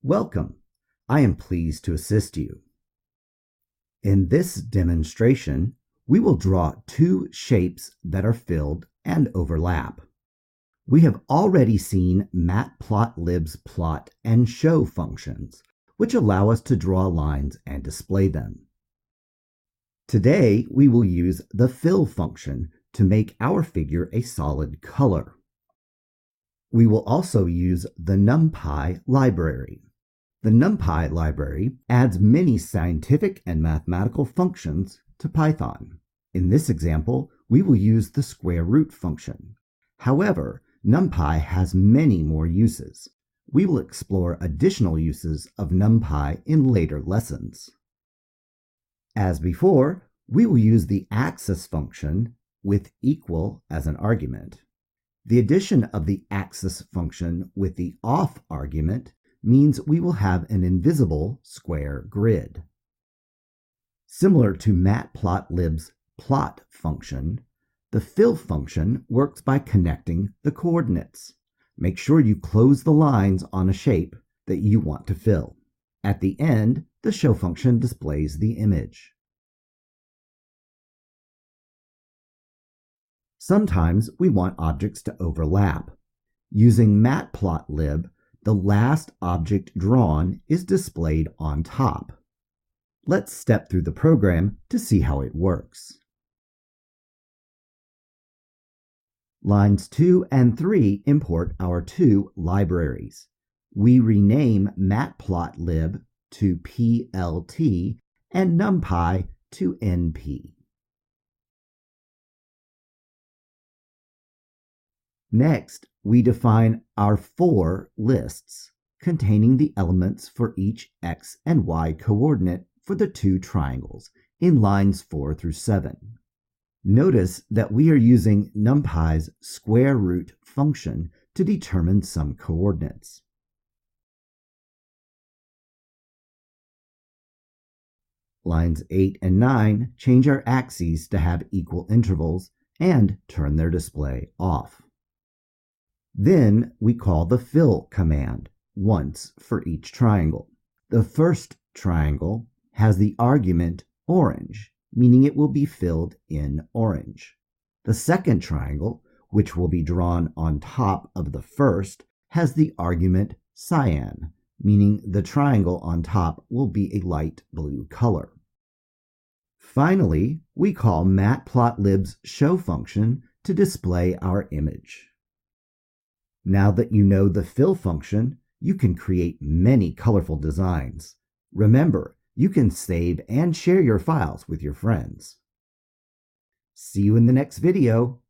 Welcome. I am pleased to assist you. In this demonstration, we will draw two shapes that are filled and overlap. We have already seen matplotlib's plot and show functions, which allow us to draw lines and display them. Today, we will use the fill function to make our figure a solid color. We will also use the NumPy library. The NumPy library adds many scientific and mathematical functions to Python. In this example, we will use the square root function. However, NumPy has many more uses. We will explore additional uses of NumPy in later lessons. As before, we will use the axis function with equal as an argument. The addition of the axis function with the off argument means we will have an invisible square grid. Similar to matplotlib's plot function, the fill function works by connecting the coordinates. Make sure you close the lines on a shape that you want to fill. At the end, the show function displays the image. Sometimes we want objects to overlap. Using matplotlib, the last object drawn is displayed on top. Let's step through the program to see how it works. Lines 2 and 3 import our two libraries. We rename matplotlib to PLT and NumPy to NP. Next, we define our four lists containing the elements for each x and y coordinate for the two triangles in lines 4 through 7. Notice that we are using NumPy's square root function to determine some coordinates. Lines 8 and 9 change our axes to have equal intervals and turn their display off. Then we call the fill command once for each triangle. The first triangle has the argument orange, meaning it will be filled in orange. The second triangle, which will be drawn on top of the first, has the argument cyan, meaning the triangle on top will be a light blue color. Finally, we call matplotlib's show function to display our image. Now that you know the fill function, you can create many colorful designs. Remember, you can save and share your files with your friends. See you in the next video.